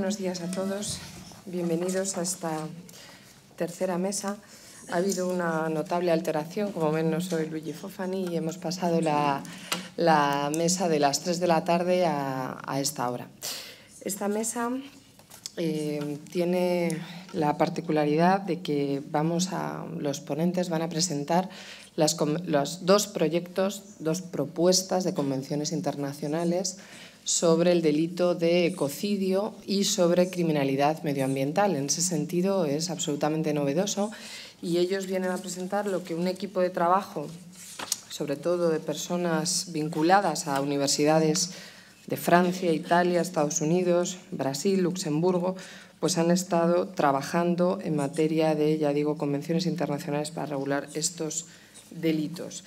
buenos días a todos. Bienvenidos a esta tercera mesa. Ha habido una notable alteración, como ven no soy Luigi y hemos pasado la mesa de las 3 de la tarde a esta hora. Esta mesa tiene la particularidad de que los ponentes van a presentar los dos proyectos, dos propuestas de convenciones internacionales sobre el delito de ecocidio y sobre criminalidad medioambiental. En ese sentido es absolutamente novedoso y ellos vienen a presentar lo que un equipo de trabajo, sobre todo de personas vinculadas a universidades de Francia, Italia, Estados Unidos, Brasil, Luxemburgo, pues han estado trabajando en materia de, ya digo, convenciones internacionales para regular estos delitos.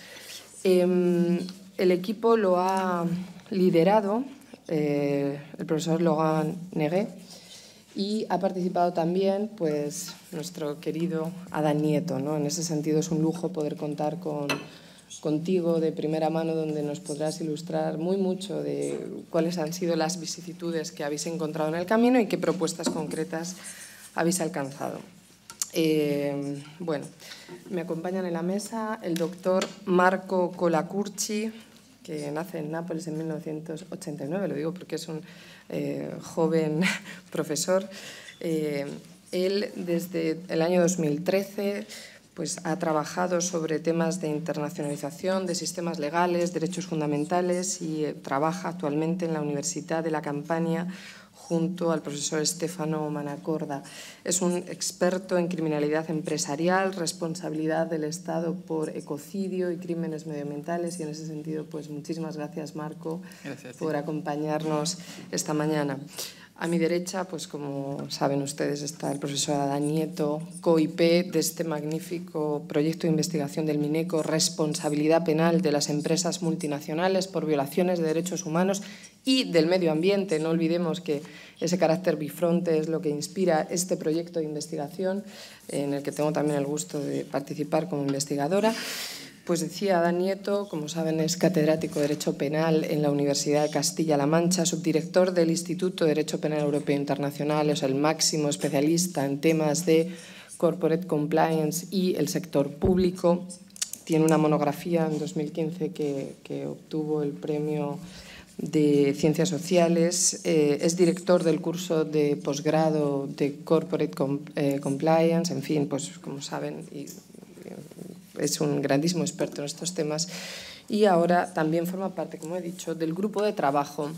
El equipo lo ha liderado el profesor Laurent Neguet y ha participado también pues, nuestro querido Adán Nieto, ¿no? En ese sentido es un lujo poder contar contigo de primera mano, donde nos podrás ilustrar mucho de cuáles han sido las vicisitudes que habéis encontrado en el camino y qué propuestas concretas habéis alcanzado. Bueno, me acompañan en la mesa el doctor Marco Colacurci, que nace en Nápoles en 1989, lo digo porque es un joven profesor. Él, desde el año 2013, pues, ha trabajado sobre temas de internacionalización, de sistemas legales, derechos fundamentales y trabaja actualmente en la Universitá de la Campania junto al profesor Stefano Manacorda. Es un experto en criminalidad empresarial, responsabilidad del Estado por ecocidio y crímenes medioambientales y en ese sentido, pues muchísimas gracias, Marco, por acompañarnos esta mañana. A mi derecha, pues como saben ustedes, está el profesor Adán Nieto, co-IP de este magnífico proyecto de investigación del MINECO, responsabilidad penal de las empresas multinacionales por violaciones de derechos humanos y del medio ambiente. No olvidemos que ese carácter bifronte es lo que inspira este proyecto de investigación, en el que tengo también el gusto de participar como investigadora. Pues decía, Adán Nieto, como saben, es catedrático de Derecho Penal en la Universidad de Castilla-La Mancha, subdirector del Instituto de Derecho Penal Europeo Internacional, es el máximo especialista en temas de corporate compliance y el sector público. Tiene una monografía en 2015 que obtuvo el premio de Ciencias Sociales, es director del curso de posgrado de Corporate Compliance, en fin, pues como saben, es un grandísimo experto en estos temas y ahora también forma parte, como he dicho, del grupo de trabajo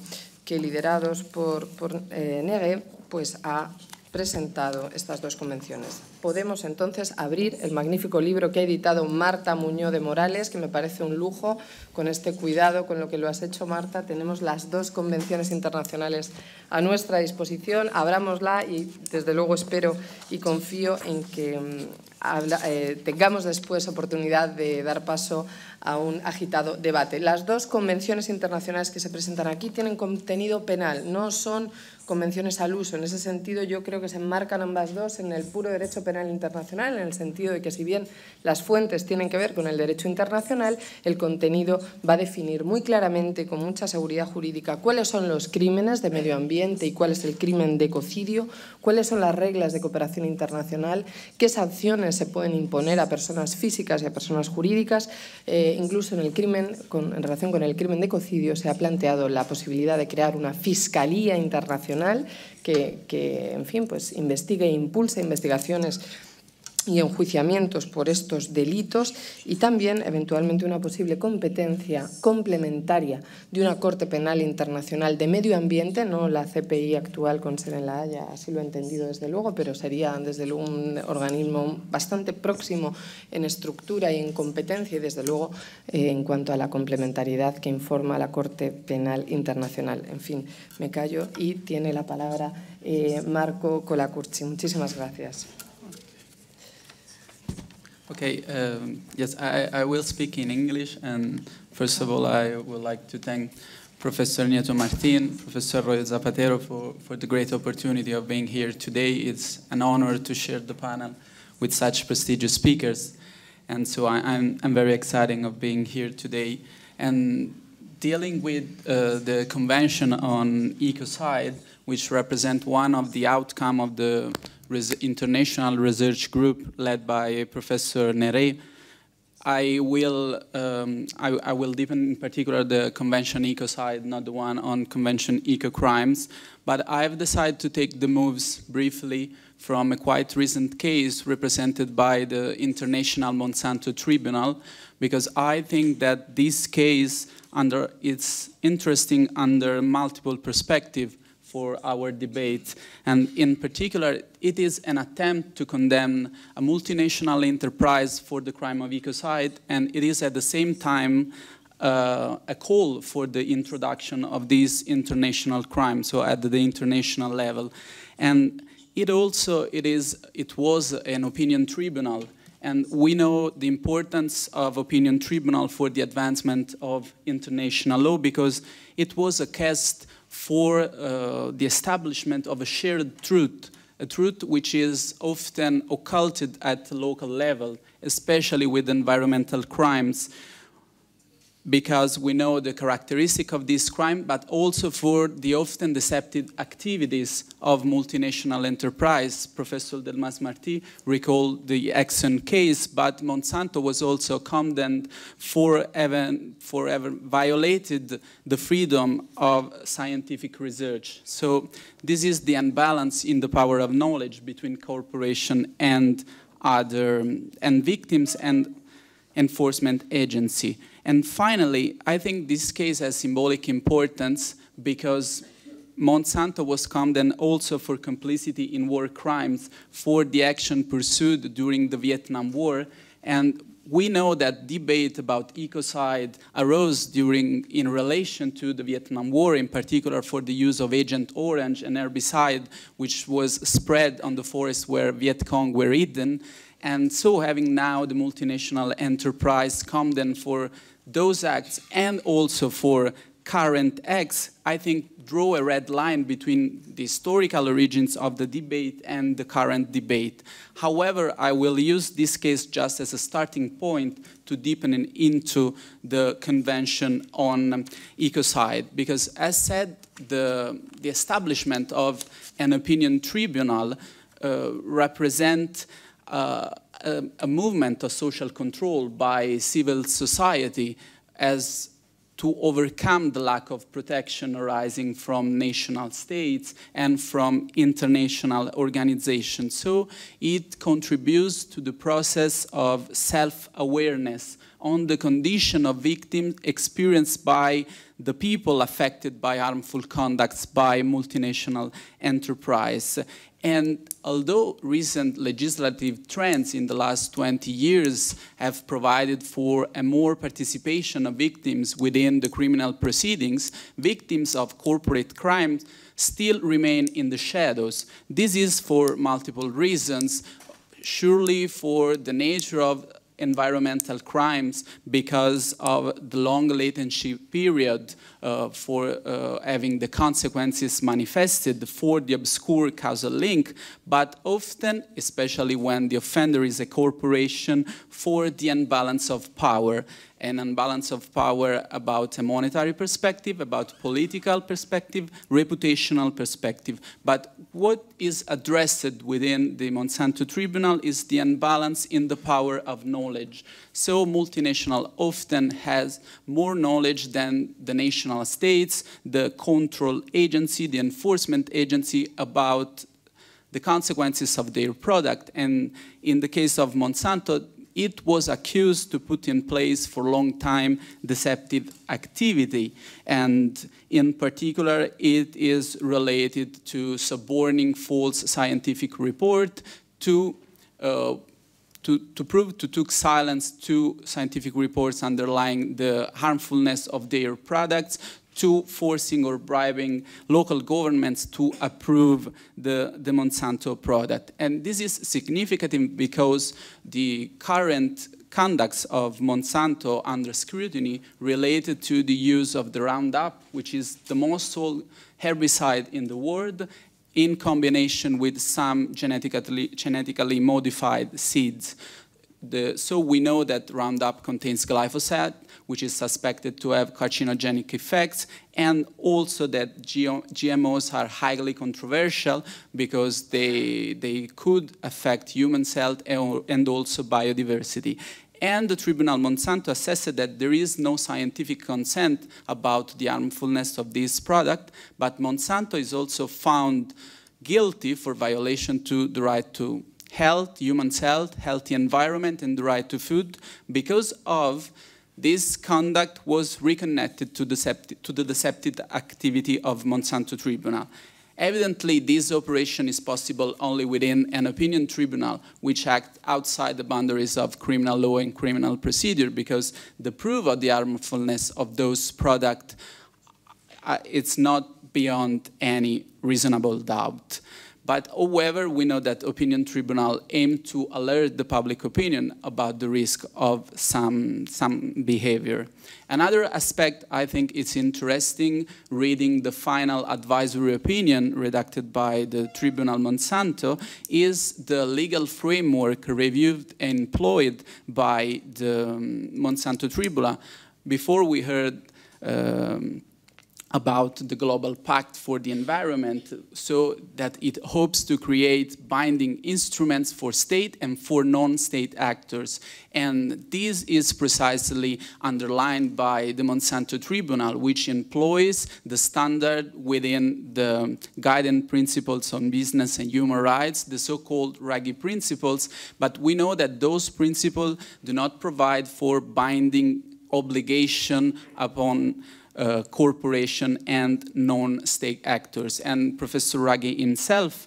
que, liderados por Neguet, pues ha presentado estas dos convenciones. Podemos entonces abrir el magnífico libro que ha editado Marta Muñoz de Morales, que me parece un lujo, con este cuidado con lo que lo has hecho, Marta. Tenemos las dos convenciones internacionales a nuestra disposición. Abrámosla y, desde luego, espero y confío en que tengamos después oportunidad de dar paso a un agitado debate. Las dos convenciones internacionales que se presentan aquí tienen contenido penal, no son convenciones al uso. En ese sentido, yo creo que se enmarcan ambas dos en el puro derecho penal internacional, en el sentido de que, si bien las fuentes tienen que ver con el derecho internacional, el contenido va a definir muy claramente, con mucha seguridad jurídica, cuáles son los crímenes de medio ambiente y cuál es el crimen de ecocidio, cuáles son las reglas de cooperación internacional, qué sanciones se pueden imponer a personas físicas y a personas jurídicas. Incluso en relación con el crimen de ecocidio se ha planteado la posibilidad de crear una fiscalía internacional que en fin, pues investigue e impulse investigaciones y enjuiciamientos por estos delitos y también eventualmente una posible competencia complementaria de una Corte Penal Internacional de Medio Ambiente, no la CPI actual con sede en La Haya, así lo he entendido desde luego, pero sería desde luego un organismo bastante próximo en estructura y en competencia y desde luego en cuanto a la complementariedad que informa la Corte Penal Internacional. En fin, me callo y tiene la palabra Marco Colacurci. Muchísimas gracias. Okay, yes, I will speak in English, and first of all, I would like to thank Professor Nieto Martín, Professor Roy Zapatero for the great opportunity of being here today. It's an honor to share the panel with such prestigious speakers, and so I'm very excited of being here today. And dealing with the Convention on Ecocide, which represent one of the outcome of the international research group led by Professor Nere, I will deepen in particular the Convention Ecocide, not the one on Convention Eco-Crimes, but I've decided to take the moves briefly from a quite recent case represented by the International Monsanto Tribunal, because I think that this case it's interesting under multiple perspectives for our debate. And in particular, it is an attempt to condemn a multinational enterprise for the crime of ecocide, and it is at the same time a call for the introduction of this international crime, so at the international level. And it was an opinion tribunal, and we know the importance of opinion tribunal for the advancement of international law, because it was a case for the establishment of a shared truth, a truth which is often occulted at the local level, especially with environmental crimes, because we know the characteristic of this crime, but also for the often deceptive activities of multinational enterprise. Professor Delmas-Martí recalled the Exxon case, but Monsanto was also condemned for having violated the freedom of scientific research. So this is the imbalance in the power of knowledge between corporation and victims and enforcement agency. And finally, I think this case has symbolic importance because Monsanto was condemned also for complicity in war crimes for the action pursued during the Vietnam War. And we know that debate about ecocide arose in relation to the Vietnam War, in particular for the use of Agent Orange, an herbicide which was spread on the forests where Viet Cong were hidden. And so having now the multinational enterprise condemned for those acts and also for current acts, I think draw a red line between the historical origins of the debate and the current debate. However, I will use this case just as a starting point to deepen into the Convention on Ecocide, because as said, the establishment of an opinion tribunal represents a movement of social control by civil society as to overcome the lack of protection arising from national states and from international organizations. So it contributes to the process of self-awareness on the condition of victims experienced by the people affected by harmful conducts by multinational enterprise. And although recent legislative trends in the last 20 years have provided for a more participation of victims within the criminal proceedings, victims of corporate crimes still remain in the shadows. This is for multiple reasons. Surely for the nature of environmental crimes, because of the long latency period for having the consequences manifested for the obscure causal link, but often, especially when the offender is a corporation, for the imbalance of power. An imbalance of power about a monetary perspective, about political perspective, reputational perspective. But what is addressed within the Monsanto Tribunal is the imbalance in the power of knowledge. So multinational often has more knowledge than the national states, the control agency, the enforcement agency about the consequences of their product. And in the case of Monsanto, it was accused to put in place for a long time deceptive activity. And in particular, it is related to suborning false scientific report to took silence to scientific reports underlying the harmfulness of their products, to forcing or bribing local governments to approve the Monsanto product. And this is significant because the current conducts of Monsanto under scrutiny related to the use of the Roundup, which is the most sold herbicide in the world, in combination with some genetically modified seeds. so we know that Roundup contains glyphosate, which is suspected to have carcinogenic effects, and also that GMOs are highly controversial because they could affect human health and also biodiversity. And the Tribunal Monsanto assessed that there is no scientific consent about the harmfulness of this product, but Monsanto is also found guilty for violation to the right to health, human health, healthy environment, and the right to food because of this conduct was reconnected to the deceptive activity of Monsanto Tribunal. Evidently, this operation is possible only within an opinion tribunal, which acts outside the boundaries of criminal law and criminal procedure, because the proof of the harmfulness of those products, it's not beyond any reasonable doubt. But however, we know that opinion tribunal aim to alert the public opinion about the risk of some behavior. Another aspect I think it's interesting reading the final advisory opinion redacted by the Tribunal Monsanto is the legal framework reviewed and employed by the Monsanto Tribunal. Before we heard about the global pact for the environment, so that it hopes to create binding instruments for state and for non-state actors. And this is precisely underlined by the Monsanto Tribunal, which employs the standard within the guiding principles on business and human rights, the so-called Ruggie principles, but we know that those principles do not provide for binding obligation upon corporation and non-state actors. And Professor Ruggie himself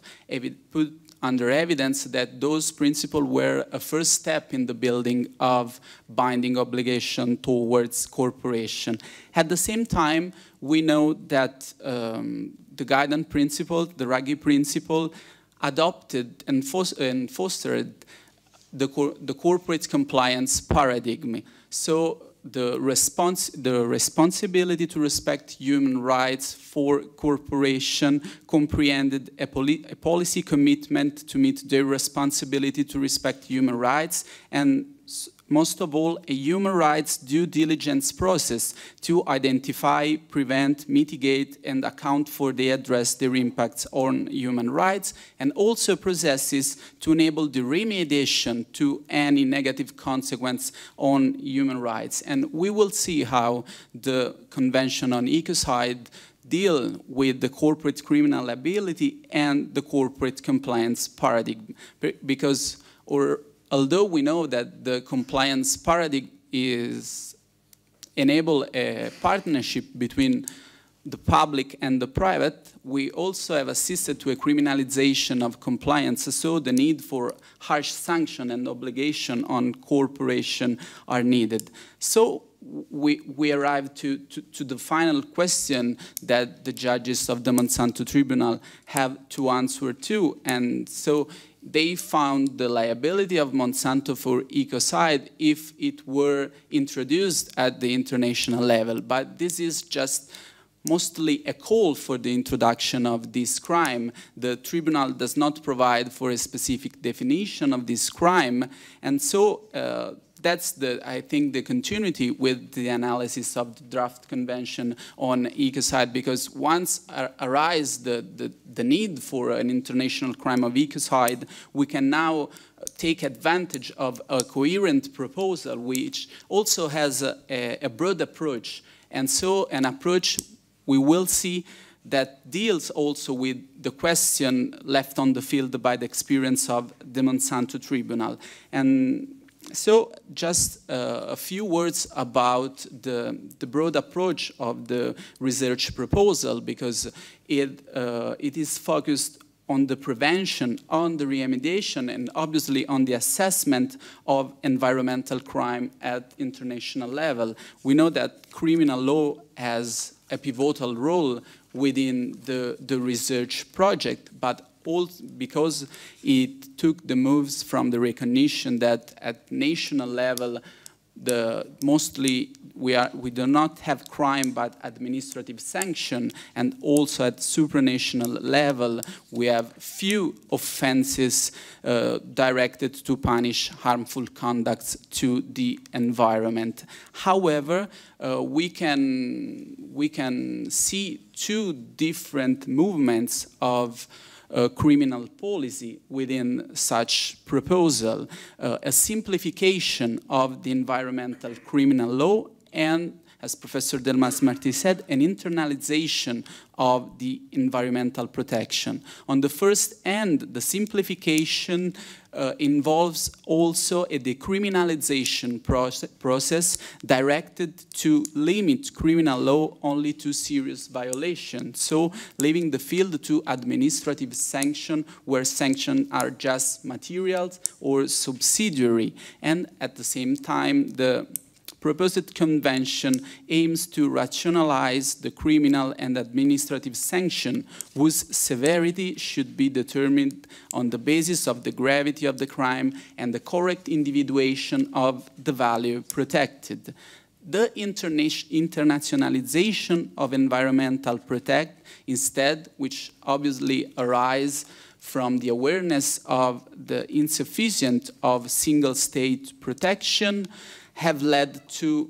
put under evidence that those principles were a first step in the building of binding obligation towards corporation. At the same time, we know that the guidance principle, the Ruggie principle, adopted and fostered the corporate compliance paradigm. So the responsibility to respect human rights for corporation comprehended a policy commitment to meet their responsibility to respect human rights, and most of all, a human rights due diligence process to identify, prevent, mitigate, and account for they address their impacts on human rights, and also processes to enable the remediation to any negative consequence on human rights. And we will see how the Convention on Ecocide deal with the corporate criminal liability and the corporate compliance paradigm, because although we know that the compliance paradigm enable a partnership between the public and the private, we also have assisted to a criminalization of compliance, so the need for harsh sanction and obligation on corporation are needed. So we arrived to the final question that the judges of the Monsanto Tribunal have to answer to, and so they found the liability of Monsanto for ecocide if it were introduced at the international level. But this is just mostly a call for the introduction of this crime. The tribunal does not provide for a specific definition of this crime, and so that's I think the continuity with the analysis of the draft convention on ecocide, because once arise the need for an international crime of ecocide, we can now take advantage of a coherent proposal which also has a broad approach, and so an approach we will see that deals also with the question left on the field by the experience of the Monsanto Tribunal. And so just a few words about the broad approach of the research proposal, because it is focused on the prevention, on the remediation, and obviously on the assessment of environmental crime at international level. We know that criminal law has a pivotal role within the research project, but also because it took the moves from the recognition that at national level, mostly we do not have crime but administrative sanction, and also at supranational level we have few offenses directed to punish harmful conducts to the environment. However, we can see two different movements of criminal policy within such proposal, a simplification of the environmental criminal law, and, as Professor Delmas Martí said, an internalization of the environmental protection. On the first end, the simplification involves also a decriminalization process directed to limit criminal law only to serious violations, so leaving the field to administrative sanction where sanctions are just materials or subsidiary. And at the same time, the proposed convention aims to rationalize the criminal and administrative sanction whose severity should be determined on the basis of the gravity of the crime and the correct individuation of the value protected. The internationalization of environmental protect instead, which obviously arises from the awareness of the insufficiency of single-state protection, have led to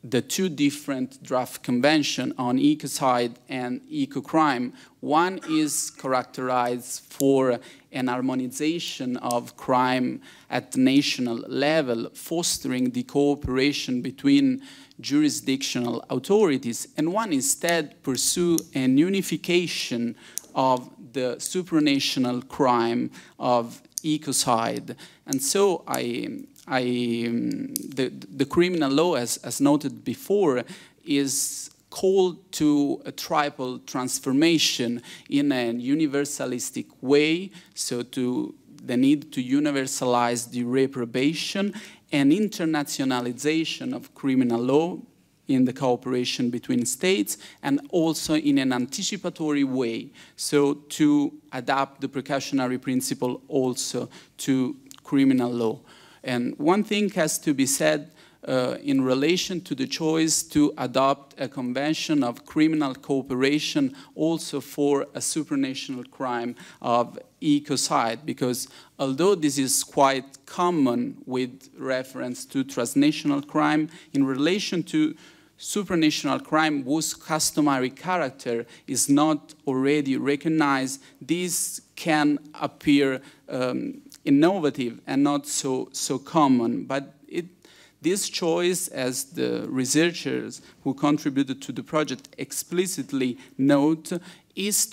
the two different draft conventions on ecocide and ecocrime. One is characterized for an harmonization of crime at the national level, fostering the cooperation between jurisdictional authorities, and one instead pursue an unification of the supranational crime of ecocide. And so the criminal law, as noted before, is called to a triple transformation in a universalistic way, so to the need to universalize the reprobation and internationalization of criminal law in the cooperation between states, and also in an anticipatory way, so to adapt the precautionary principle also to criminal law. And one thing has to be said in relation to the choice to adopt a convention of criminal cooperation also for a supranational crime of ecocide, because although this is quite common with reference to transnational crime, in relation to supranational crime whose customary character is not already recognized, this can appear innovative and not so common. But this choice, as the researchers who contributed to the project explicitly note, is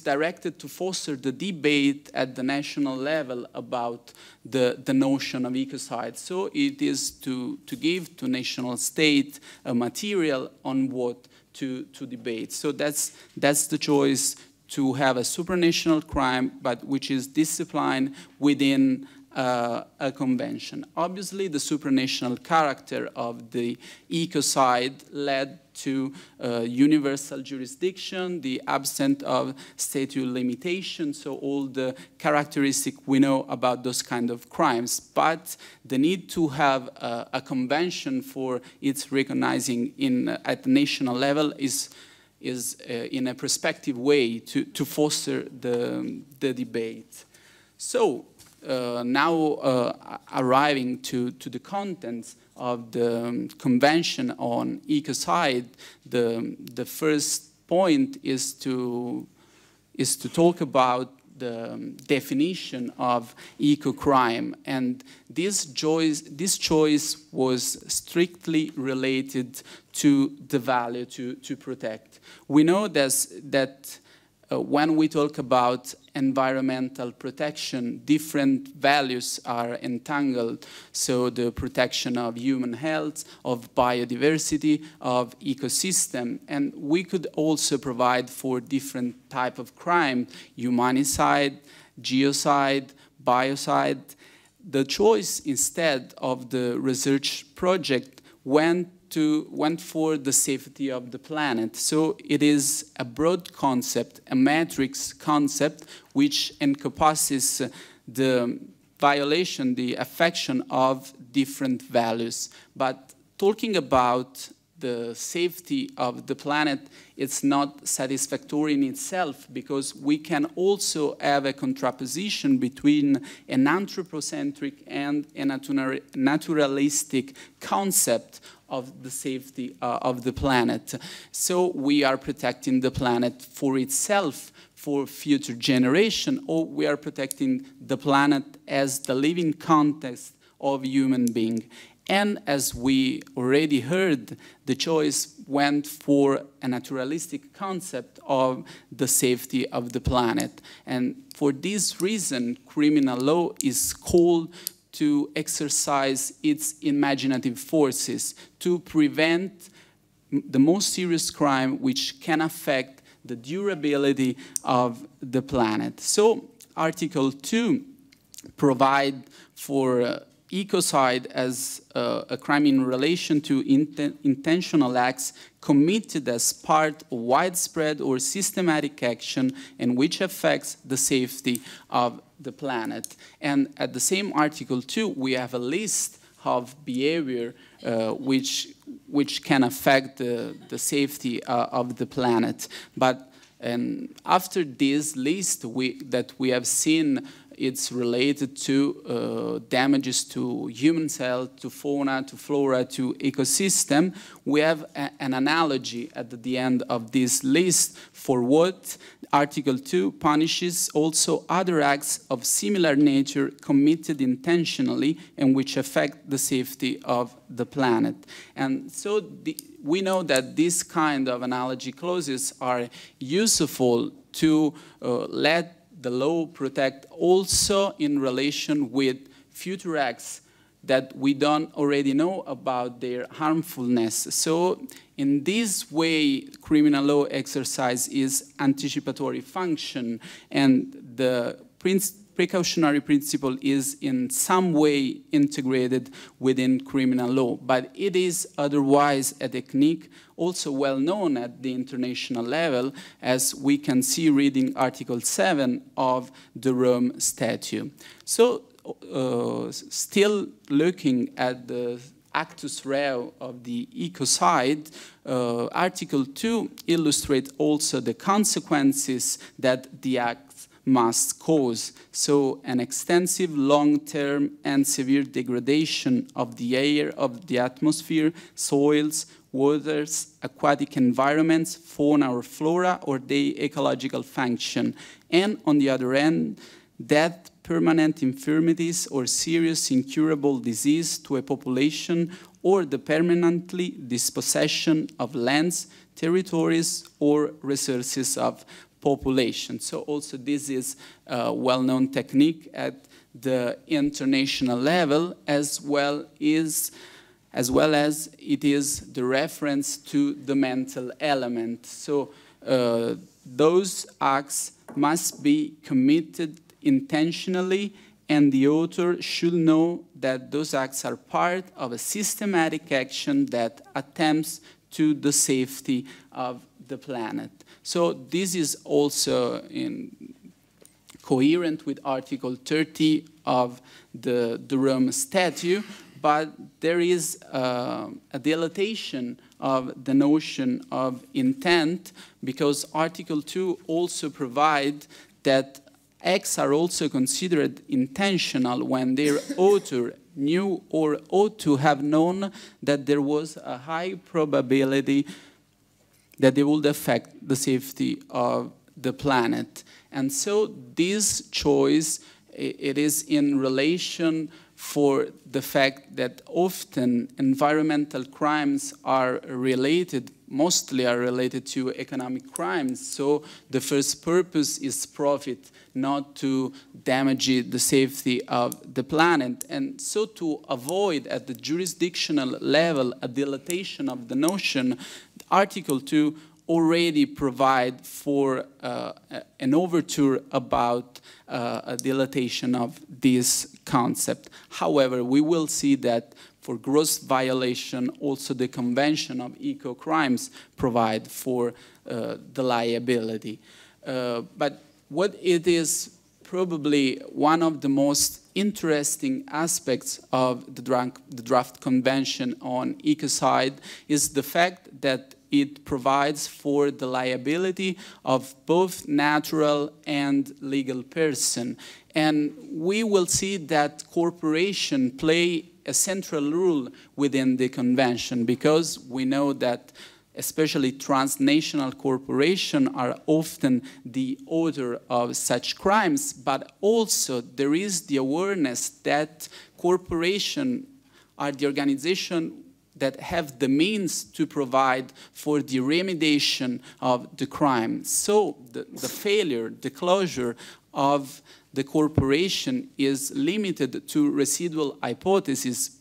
directed to foster the debate at the national level about the notion of ecocide. So it is to give to national state a material on what to debate. So that's the choice, to have a supranational crime, but which is disciplined within a convention. Obviously, the supranational character of the ecocide led to universal jurisdiction, the absence of statute limitations, so all the characteristics we know about those kind of crimes. But the need to have a convention for its recognizing at the national level is in a prospective way to foster the debate. So now arriving to the contents of the Convention on Ecocide, the first point is to talk about the definition of ecocrime, and this choice was strictly related to the value to protect. We know that when we talk about environmental protection, different values are entangled. So the protection of human health, of biodiversity, of ecosystem. And we could also provide for different type of crime: humanicide, geocide, biocide. The choice instead of the research project went for the safety of the planet. So it is a broad concept, a matrix concept, which encompasses the violation, the affection of different values. But talking about the safety of the planet, it's not satisfactory in itself, because we can also have a contraposition between an anthropocentric and a naturalistic concept of the safety of the planet. So we are protecting the planet for itself, for future generation, or we are protecting the planet as the living context of human being. And as we already heard, the choice went for a naturalistic concept of the safety of the planet. And for this reason, criminal law is called to exercise its imaginative forces to prevent the most serious crime which can affect the durability of the planet. So Article 2 provides for ecocide as a crime in relation to intentional acts committed as part of widespread or systematic action and which affects the safety of the planet. And at the same Article 2, we have a list of behavior which can affect the safety of the planet. But after this list that we have seen, it's related to damages to human health, to fauna, to flora, to ecosystem. We have an analogy at the end of this list for what Article 2 punishes also other acts of similar nature committed intentionally and which affect the safety of the planet. And so we know that this kind of analogy clauses are useful to let the law protect also in relation with future acts that we don't already know about their harmfulness. So in this way, criminal law exercise is anticipatory function, and the precautionary principle is in some way integrated within criminal law, but it is otherwise a technique also well known at the international level, as we can see reading Article 7 of the Rome Statute. So still looking at the actus reo of the ecocide, Article 2 illustrates also the consequences that the act must cause. So an extensive, long-term and severe degradation of the air, of the atmosphere, soils, waters, aquatic environments, fauna or flora, or their ecological function. And on the other end, death, permanent infirmities, or serious incurable disease to a population, or the permanently dispossession of lands, territories, or resources of population. So also this is a well-known technique at the international level, as well as it is the reference to the mental element. So those acts must be committed intentionally, and the author should know that those acts are part of a systematic action that attempts to the safety of the planet. So this is also coherent with Article 30 of the Rome Statute, but there is a dilatation of the notion of intent, because Article 2 also provides that acts are also considered intentional when their author knew or ought to have known that there was a high probability that they would affect the safety of the planet. And so this choice, it is in relation for the fact that often environmental crimes are related, mostly are related to economic crimes. So the first purpose is profit, not to damage the safety of the planet. And so to avoid at the jurisdictional level a dilatation of the notion, Article 2 already provide for an overture about a dilatation of this concept. However, we will see that for gross violation, also the Convention of Eco-Crimes provide for the liability. But what it is probably one of the most interesting aspects of the draft convention on ecocide is the fact that it provides for the liability of both natural and legal person. And we will see that corporations play a central role within the convention, because we know that especially transnational corporations are often the author of such crimes, but also there is the awareness that corporations are the organization that have the means to provide for the remediation of the crime. So the failure, the closure of the corporation is limited to residual hypotheses,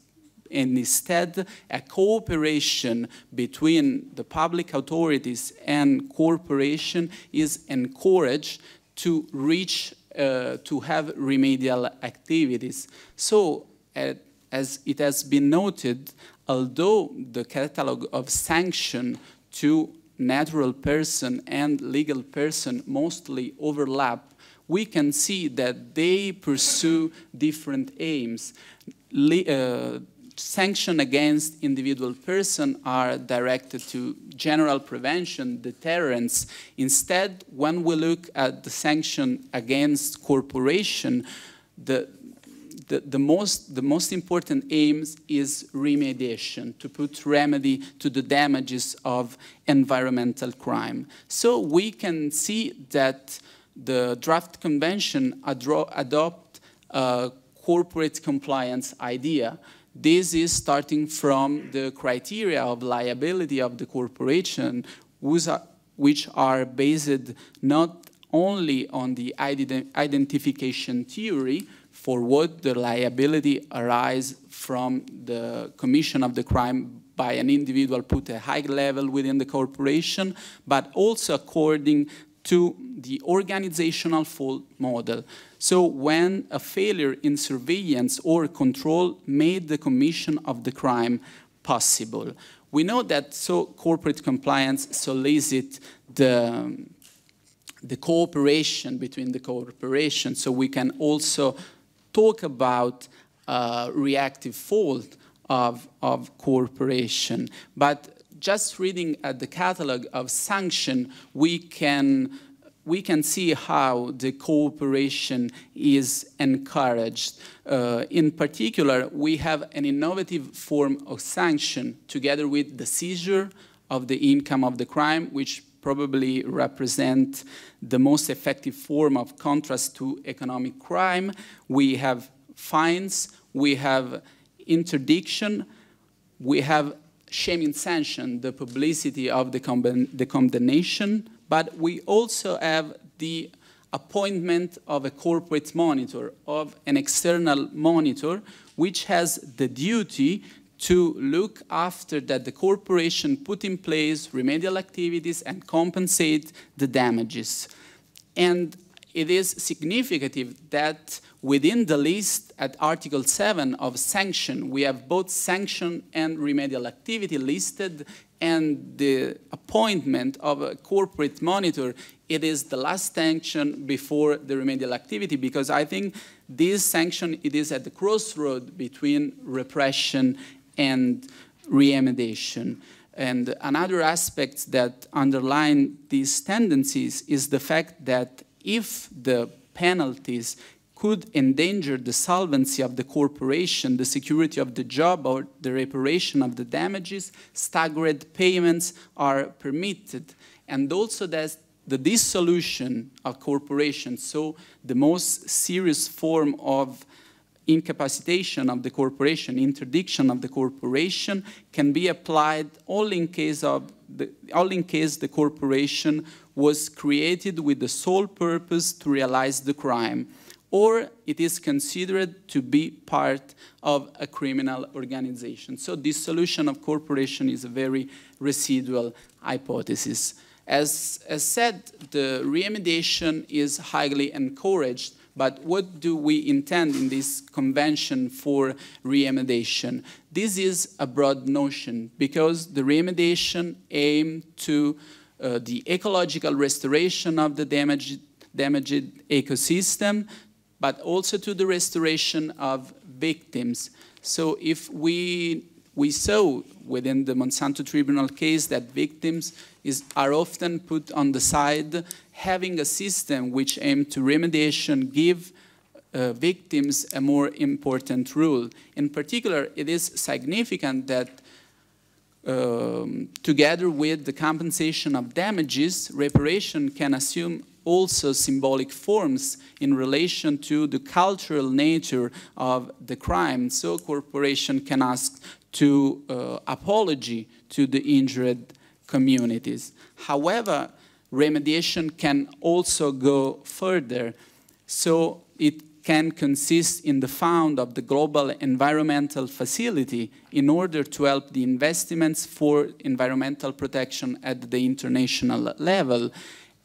and instead a cooperation between the public authorities and corporation is encouraged to reach, to have remedial activities. So, as it has been noted, although the catalog of sanctions to natural person and legal person mostly overlap, we can see that they pursue different aims. Sanctions against individual persons are directed to general prevention, deterrence. Instead, when we look at the sanction against corporation, the most important aim is remediation, to put remedy to the damages of environmental crime. So we can see that the draft convention adopt a corporate compliance idea. This is starting from the criteria of liability of the corporation, which are based not only on the identification theory, for what the liability arises from the commission of the crime by an individual put a high level within the corporation, but also according to the organizational fault model. So when a failure in surveillance or control made the commission of the crime possible. We know that corporate compliance solicits the cooperation between the corporations, so we can also talk about reactive fault of corporation. But just reading at the catalog of sanction, we can see how the cooperation is encouraged. In particular, we have an innovative form of sanction together with the seizure of the income of the crime, which probably represent the most effective form of contrast to economic crime. We have fines, we have interdiction, we have shaming sanction, the publicity of the condemnation, but we also have the appointment of a corporate monitor, of an external monitor, which has the duty to look after that the corporation put in place remedial activities and compensate the damages. And it is significant that within the list at Article 7 of sanction, we have both sanction and remedial activity listed, and the appointment of a corporate monitor, it is the last sanction before the remedial activity, because I think this sanction, it is at the crossroad between repression and remediation. And another aspect that underline these tendencies is the fact that if the penalties could endanger the solvency of the corporation, the security of the job, or the reparation of the damages, staggered payments are permitted. And also that the dissolution of corporations, so the most serious form of incapacitation of the corporation, interdiction of the corporation, can be applied only in case the corporation was created with the sole purpose to realize the crime, or it is considered to be part of a criminal organization. So dissolution of corporation is a very residual hypothesis. As said, the remediation is highly encouraged, but what do we intend in this convention for remediation? This is a broad notion, because the remediation aims to the ecological restoration of the damaged ecosystem, but also to the restoration of victims. So if we saw within the Monsanto Tribunal case that victims are often put on the side, having a system which aimed to remediation give victims a more important role. In particular, it is significant that together with the compensation of damages, reparation can assume also symbolic forms in relation to the cultural nature of the crime. So corporation can ask to apology to the injured communities. However, remediation can also go further. So it can consist in the fund of the global environmental facility in order to help the investments for environmental protection at the international level.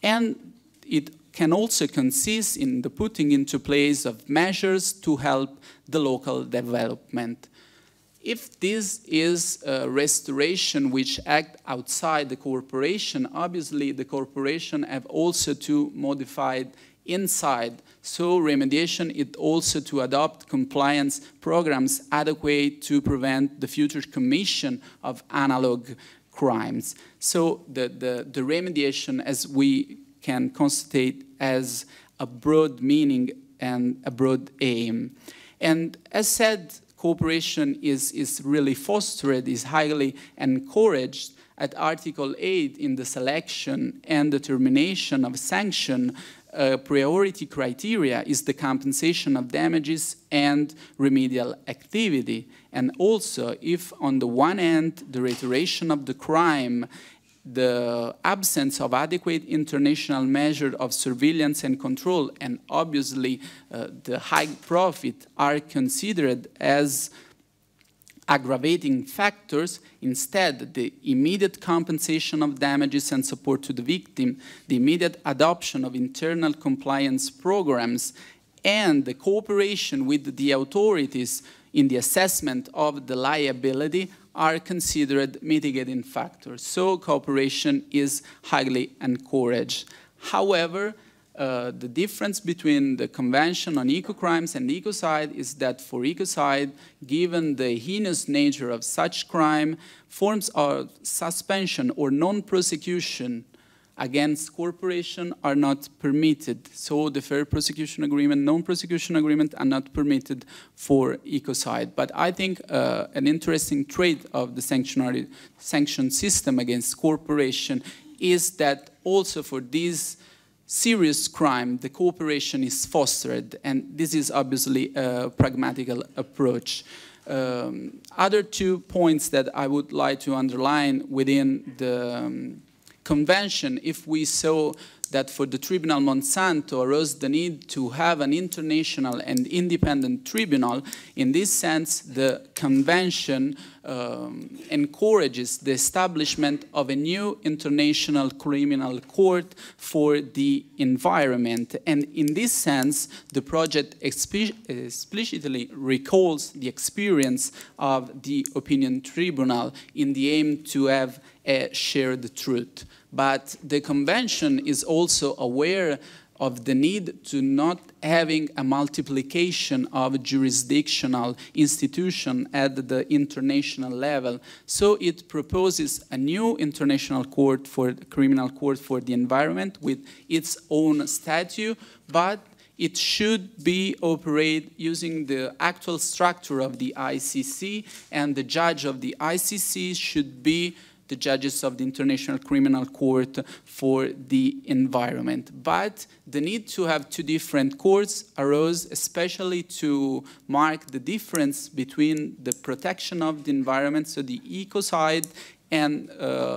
And it can also consist in the putting into place of measures to help the local development. If this is a restoration which act outside the corporation, obviously the corporation have also to modify inside. So remediation is also to adopt compliance programs adequate to prevent the future commission of analog crimes. So the remediation, as we can constate, as a broad meaning and a broad aim. And as said, cooperation is really fostered, is highly encouraged. At Article 8 in the selection and determination of sanction, priority criteria is the compensation of damages and remedial activity. And also, if on the one hand, the reiteration of the crime, the absence of adequate international measure of surveillance and control, and obviously the high profit are considered as aggravating factors, instead the immediate compensation of damages and support to the victim, the immediate adoption of internal compliance programs, and the cooperation with the authorities in the assessment of the liability are considered mitigating factors. So cooperation is highly encouraged. However, the difference between the Convention on Eco-Crimes and ecocide is that for ecocide, given the heinous nature of such crime, forms of suspension or non-prosecution against corporation are not permitted. So the fair prosecution agreement, non-prosecution agreement are not permitted for ecocide. But I think an interesting trait of the sanction system against corporation is that also for these serious crime, the cooperation is fostered, and this is obviously a pragmatical approach. Other 2 points that I would like to underline within the convention, if we saw that for the Tribunal Monsanto arose the need to have an international and independent tribunal. In this sense, the convention encourages the establishment of a new international criminal court for the environment. And in this sense, the project explicitly recalls the experience of the opinion tribunal in the aim to have a shared truth. But the convention is also aware of the need to not having a multiplication of jurisdictional institutions at the international level. So it proposes a new international court for criminal court for the environment with its own statute, but it should be operated using the actual structure of the ICC, and the judge of the ICC should be the judges of the International Criminal Court for the environment. But the need to have 2 different courts arose especially to mark the difference between the protection of the environment, so the ecocide, and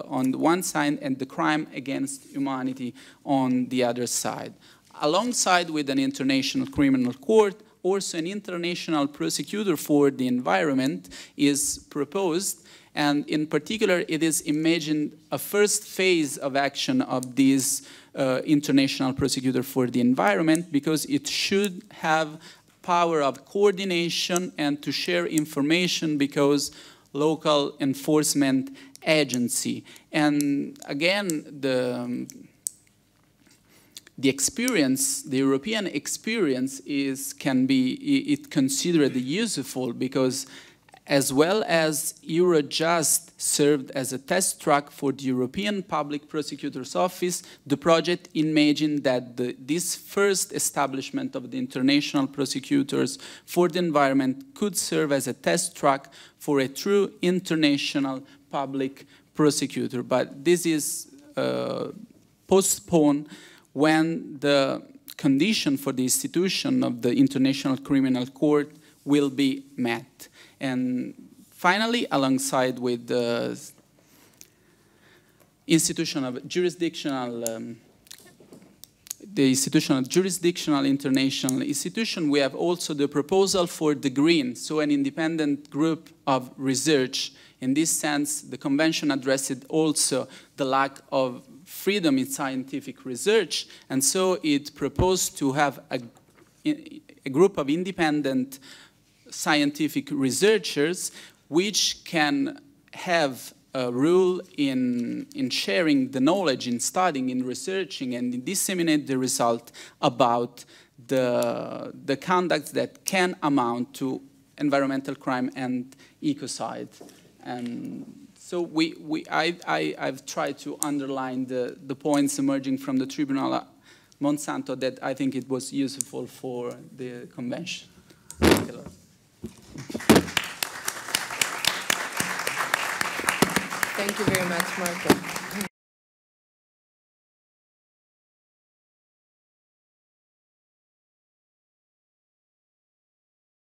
on the one side, and the crime against humanity on the other side. Alongside with an International Criminal Court, also an international prosecutor for the environment is proposed. And in particular, it is imagined a first phase of action of this international prosecutor for the environment, because it should have power of coordination and to share information because local enforcement agency. And again, the experience, the European experience can be considered useful, because as well as Eurojust served as a test track for the European Public Prosecutor's Office, the project imagined that this first establishment of the international prosecutors for the environment could serve as a test track for a true international public prosecutor. But this is postponed when the condition for the institution of the International Criminal Court will be met. And finally, alongside with the institution of jurisdictional, international institution, we have also the proposal for the GREEN, so an independent group of research. In this sense, the convention addressed also the lack of freedom in scientific research, and so it proposed to have a group of independent scientific researchers which can have a role in sharing the knowledge, in studying, in researching, and in disseminate the result about the conducts that can amount to environmental crime and ecocide. And so I've tried to underline the points emerging from the Tribunal Monsanto that I think it was useful for the convention. Thank you a lot. Thank you very much, Marco.